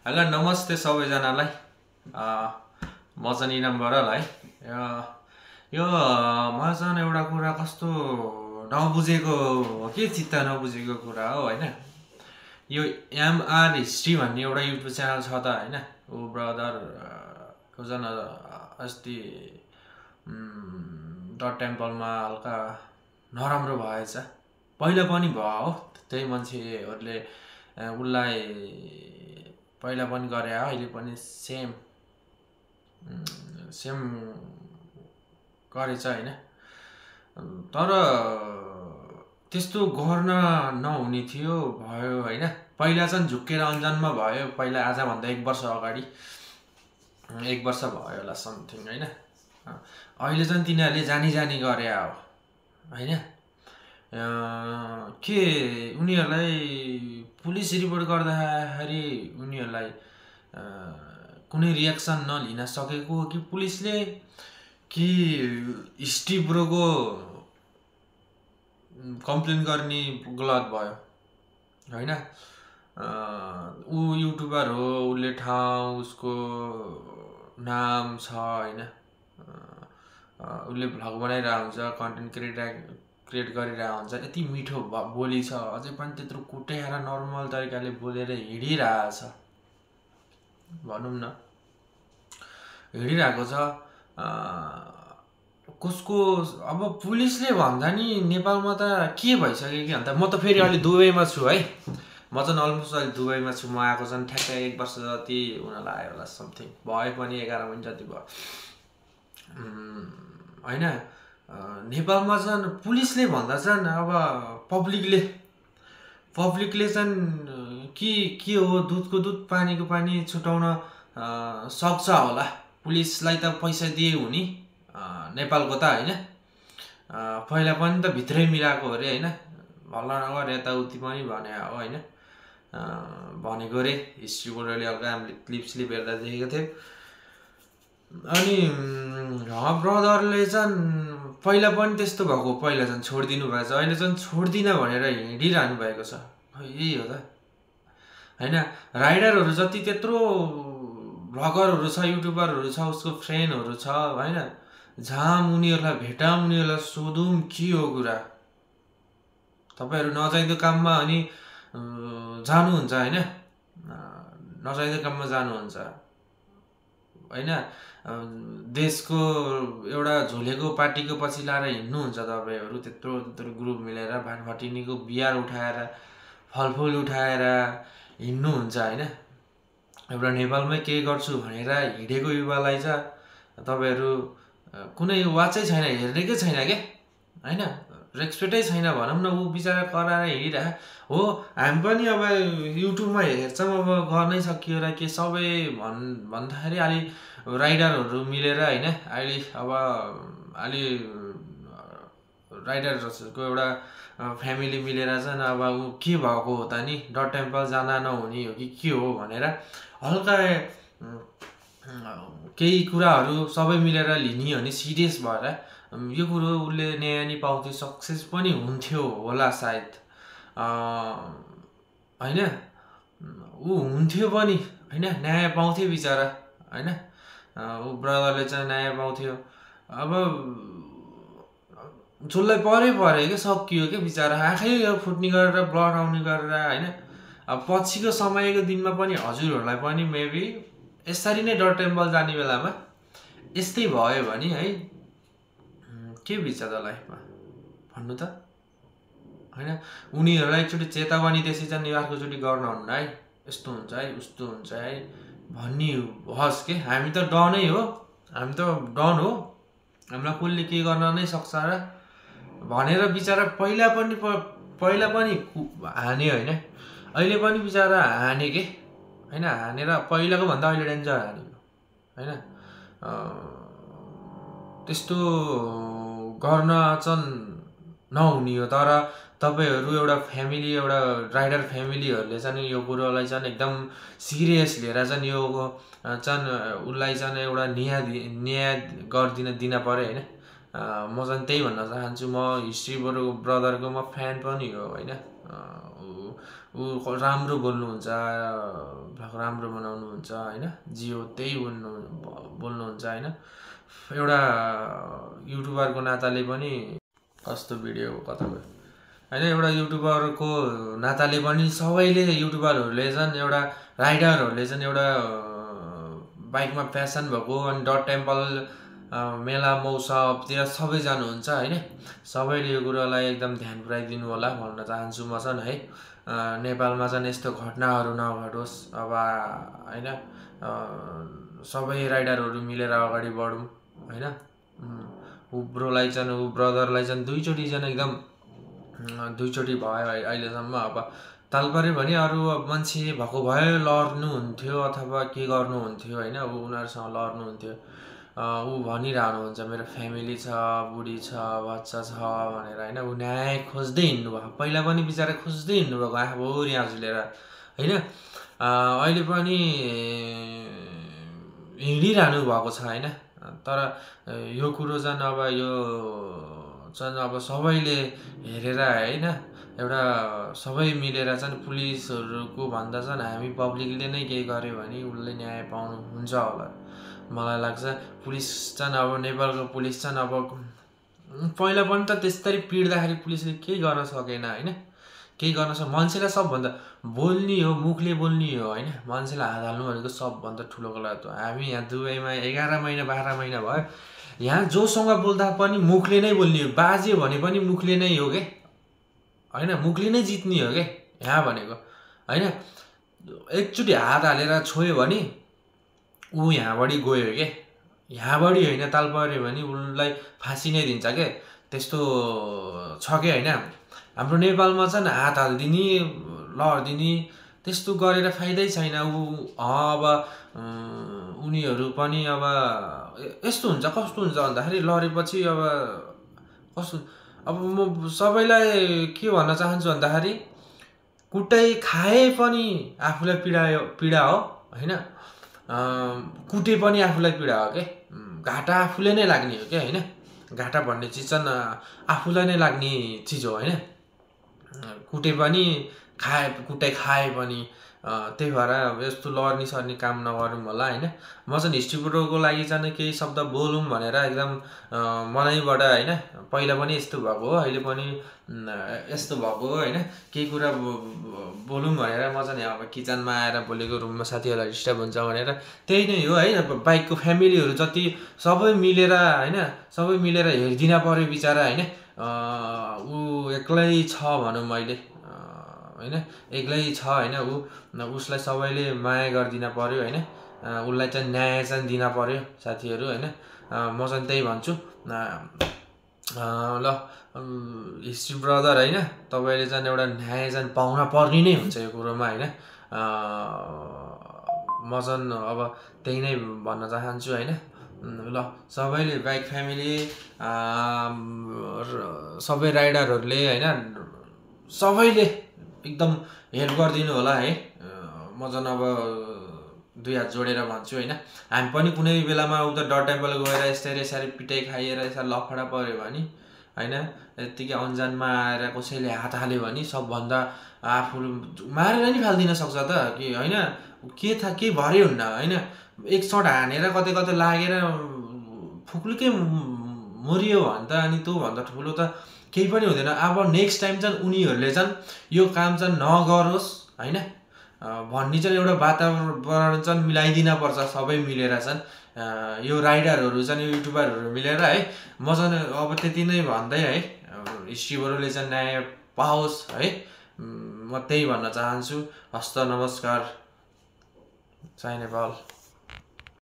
Hello नमस्ते सबैजनालाई। म चाहिँ निलम बराल है। यो मलाई चाहिँ एउटा कुरा कस्तो नबुझेको हो कि चित्त नबुझेको कुरा हो होइन। यो एमआर हिस्ट्री भन्ने एउटा युट्युब च्यानल छ त होइन। ऊ ब्रदर को झन् अस्ति डट टेम्पलमा हल्का नराम्रो भएछ। पहिला पनि भयो हो, त्यही मान्छेहरूले उसलाई पहिला पनि गरे, अहिले पनि सेम गरेछ होइन। तर त्यस्तो गर्न नहुने थियो, भयो होइन। पहिला चाहिँ झुक्केर अन्जानमा भयो, पहिला आजभन्दा 1 वर्ष अगाडि, 1 वर्ष भयो होला समथिङ होइन। अहिले चाहिँ तिनीहरूले जानी गरे हो होइन। के उनीहरूलाई पुलिस रिपोर्ट गर्दाखेरि उनीहरूलाई कुनै रियाक्सन नलिन सकेको हो कि पुलिसले, कि हिस्ट्री ब्रोको कम्प्लेन गर्ने गलत भयो होइन। ऊ युट्युबर हो, उसले ठाउँ उसको नाम छ होइन। उसले भ्लग बनाइरहेको हुन्छ, कन्टेन्ट क्रिएट गरिरहेको हुन्छ। यति मिठो बोली छ, अझै पनि त्यत्रो कुटेर नर्मल तरिकाले बोलेर हिँडिरहेछ भनौँ न, हिँडिरहेको छ। कसको अब पुलिसले भन्दा नि नेपालमा त के भइसक्यो कि अन्त। म त फेरि अहिले दुबईमा छु है। म चाहिँ अलमोस्ट अहिले दुबईमा छु। म आएको चाहिँ ठ्याक्कै 1 वर्ष जति हुन लाग्यो होला समथिङ, भए पनि 11 महिना जति भयो होइन। नेपालमा चाहिँ पुलिसले भन्दा चाहिँ अब पब्लिकले चाहिँ के हो, दुधको दुध पानीको पानी छुटाउन सक्छ होला। पुलिसलाई त पैसा दिए हुने नेपालको त होइन। पहिला पनि त भित्रै मिलाएको अरे होइन। भल्ला नगर यताउति पनि भने हो होइन, भनेको रे। हिस्ट्री बोर्डरले हल्का हामीले क्लिप्सले हेर्दा देखेको थियो। अनि ब्रदरले चाहिँ पहिला पनि त्यस्तो भएको, पहिला चाहिँ छोडिदिनु भएको छ, अहिले चाहिँ छोड्दिनँ भनेर हिँडिरहनु भएको छ। यही हो त होइन। राइडरहरू जति त्यत्रो भ्लगरहरू छ, युट्युबरहरू छ, उसको फ्रेन्डहरू छ होइन। जहाँ उनीहरूलाई भेटौँ, उनीहरूलाई सोधौँ के हो कुरा। तपाईँहरू नचाहिँदो काममा अनि जानुहुन्छ होइन, नचाहिँदो काममा जानुहुन्छ होइन। देशको एउटा झोलेको पार्टीको पछि लाएर हिँड्नुहुन्छ तपाईँहरू। त्यत्रो ग्रुप मिलेर भाटभटिनीको बिहार उठाएर, फलफुल उठाएर हिँड्नुहुन्छ होइन। एउटा नेपालमै केही गर्छु भनेर हिँडेको युवालाई चाहिँ तपाईँहरू कुनै वाचै छैन, हेर्नेकै छैन क्या होइन। रेस्पेक्टै छैन भनौँ न। ऊ बिचरा कराएर हिँडिरह हो। हामी पनि अब युट्युबमा हेर्छौँ, अब गर्नै सकियो र के सबै भन्दाखेरि अलि राइडरहरू मिलेर होइन। अहिले अब अलि राइडरहरूको एउटा फ्यामिली मिलेर चाहिँ अब ऊ के भएको हो त नि, डट टेम्पल जान नहुने हो कि के हो भनेर हल्का केही कुराहरू सबै मिलेर लिने हो नि सिरियस भएर। यो कुरो उसले न्याय नि पाउँथ्यो, सक्सेस पनि हुन्थ्यो होला सायद होइन। ऊ हुन्थ्यो पनि होइन, न्याय पाउँथ्यो बिचरा होइन। ऊ ब्रदरले चाहिँ न्याय पाउँथ्यो। अब जसलाई पऱ्यो क्या, सकियो क्या बिचरा। आँखै फुट्ने गरेर, ब्लड आउने गरेर होइन। अब पछिको समयको दिनमा पनि हजुरहरूलाई पनि मेबी यसरी नै डट टेम्पल जाने बेलामा यस्तै भयो भने है, के बित्छ त लाइफमा भन्नु त होइन। उनीहरूलाई एकचोटि चेतावनी त्यसै चाहिँ अर्कोचोटि गर्नुहुन्न है, यस्तो हुन्छ है, उस्तो हुन्छ है भन्ने होस् के। हामी त डनै हो, हामी त डन हो, हामीलाई कसले के गर्न नै सक्छ र भनेर बिचरा पहिला पनि हाने होइन। अहिले पनि बिचरा हाने के होइन। हानेर पहिलाको भन्दा अहिले डेन्जर हानेको होइन। त्यस्तो गर्न चाहिँ नहुने हो। तर तपाईँहरू एउटा फ्यामिली, एउटा राइडर फ्यामिलीहरूले चाहिँ यो कुरोलाई चाहिँ एकदम सिरियस लिएर चाहिँ यो चाहिँ उसलाई चाहिँ एउटा न्याय दिन पऱ्यो होइन। म चाहिँ त्यही भन्न चाहन्छु। म हिस्ट्री ब्रदरको म फ्यान पनि हो होइन। ऊ राम्रो बोल्नुहुन्छ, राम्रो बनाउनुहुन्छ होइन, जे हो त्यही बोल्नुहुन्छ होइन। एउटा युट्युबरको नाताले पनि कस्तो भिडियो कता भयो होइन, एउटा युट्युबरको नाताले पनि सबैले युट्युबरहरूले चाहिँ एउटा राइडरहरूले चाहिँ एउटा बाइकमा प्यासन भएको अनि डट टेम्पल मेला मौसमतिर सबै जानुहुन्छ होइन। सबैले यो कुरालाई एकदम ध्यान पुऱ्याइदिनु होला भन्न चाहन्छु म चाहिँ है। नेपालमा चाहिँ यस्तो घटनाहरू नघटोस् अब होइन। सबै राइडरहरू मिलेर अगाडि बढौँ होइन। ऊ ब्रोलाई चाहिँ ऊ ब्रदरलाई चाहिँ दुईचोटि चाहिँ एकदम दुईचोटि भयो अहिलेसम्म। अब ताल पऱ्यो भने अरू मान्छे भएको भए लड्नुहुन्थ्यो अथवा के गर्नुहुन्थ्यो होइन, उनीहरूसँग लड्नुहुन्थ्यो। ऊ भनिरहनुहुन्छ मेरो फ्यामिली छ, बुढी छ, बच्चा छ भनेर होइन। ऊ न्याय खोज्दै हिँड्नुभयो, पहिला पनि बिचरा खोज्दै हिँड्नुभएको आँखाभरि आँसु लिएर होइन। अहिले पनि हिँडिरहनु भएको छ होइन। तर यो कुरो चाहिँ अब यो चाहिँ अब सबैले हेरेर होइन, एउटा सबै मिलेर चाहिँ पुलिसहरूको भन्दा चाहिँ हामी पब्लिकले नै केही गर्यो भने उसले न्याय पाउनु हुन्छ होला मलाई लाग्छ। पुलिस चाहिँ अब नेपालको पुलिस चाहिँ अब पहिला पनि त त्यस्तरी पिट्दाखेरि पुलिसले केही गर्न सकेन होइन, केही गर्न मान्छेलाई सबभन्दा बोल्ने हो, मुखले बोल्ने हो होइन। मान्छेलाई हात हाल्नु भनेको सबभन्दा ठुलो गलत हो। हामी यहाँ दुबईमा 11 महिना 12 महिना भयो, यहाँ जोसँग बोल्दा पनि मुखले नै बोल्ने हो, बाज्यो भने पनि मुखले नै हो के होइन, मुखले नै जित्ने हो के यहाँ भनेको होइन। एकचोटि हात हालेर छोयो भने ऊ यहाँबाट गयो के, यहाँबाट होइन ताल पऱ्यो भने उसलाई फाँसी नै दिन्छ के, त्यस्तो छ कि होइन। हाम्रो नेपालमा चाहिँ हात हालिदिने लडिदिने त्यस्तो गरेर फाइदै छैन। अब उनीहरू पनि अब यस्तो हुन्छ, कस्तो हुन्छ भन्दाखेरि लडेपछि अब कस्तो, अब म सबैलाई के भन्न चाहन्छु भन्दाखेरि कुटाइ खाए पनि आफूलाई पीडा हो होइन, कुटे पनि आफूलाई पीडा हो के, घाटा आफूले नै लाग्ने हो क्या होइन। घाटा भन्ने चिज चाहिँ आफूलाई नै लाग्ने चिज हो होइन। कुटे पनि कुटाइ खाए पनि त्यही भएर यस्तो लड्ने सर्ने काम नगरौँ होला होइन। म चाहिँ हिस्ट्री ब्रोको लागि चाहिँ केही शब्द बोलौँ भनेर एकदम मनैबाट होइन। पहिला पनि यस्तो भएको हो, अहिले पनि यस्तो भएको हो होइन। केही कुरा बोलौँ भनेर म चाहिँ अब किचनमा आएर बोलेको, रुममा साथीहरूलाई डिस्टर्ब हुन्छ भनेर त्यही नै हो है। बाइकको फ्यामिलीहरू जति सबै मिलेर होइन, सबै मिलेर हेरिदिन पऱ्यो बिचरा होइन। ऊ एक्लै छ भनौँ अहिले होइन, एक्लै छ होइन। उसलाई सबैले माया गरिदिन पऱ्यो होइन, उसलाई चाहिँ न्याय चाहिँ दिन पऱ्यो साथीहरू होइन। म चाहिँ त्यही भन्छु ल। हिस्ट्री ब्रदर होइन, तपाईँले चाहिँ एउटा न्याय चाहिँ पाउन पर्ने नै हुन्छ यो कुरोमा होइन। म चाहिँ अब त्यही नै भन्न चाहन्छु होइन। ल सबैले बाइक फ्यामिली सबै राइडरहरूले होइन, सबैले एकदम हेल्प गरिदिनु होला है। म चाहिँ अब दुई हात जोडेर भन्छु होइन। हामी पनि कुनै बेलामा उता डट टेम्पल गएर यसरी पिटाइ खाइएर यसरी लफडा पऱ्यो भने होइन, यत्तिकै अन्जानमा आएर कसैले हात हाल्यो भने सबभन्दा आफू मारेर नि फालिदिन सक्छ त कि होइन। के भरे हुन्न होइन, एक सट हानेर कतै लागेर फुक्लुकै मरियो भने त अनि त्योभन्दा ठुलो त केही पनि हुँदैन। अब नेक्स्ट टाइम चाहिँ उनीहरूले चाहिँ यो काम चाहिँ नगरोस् होइन भन्ने चाहिँ एउटा वातावरण चाहिँ मिलाइदिन पर्छ सबै मिलेर चाहिँ। यो राइडरहरू चाहिँ यो युट्युबरहरू मिलेर है। म चाहिँ अब त्यति नै भन्दै है, हिस्ट्री ब्रोले चाहिँ न्याय पाओस् है, म त्यही भन्न चाहन्छु। हस्त नमस्कार, जय नेपाल।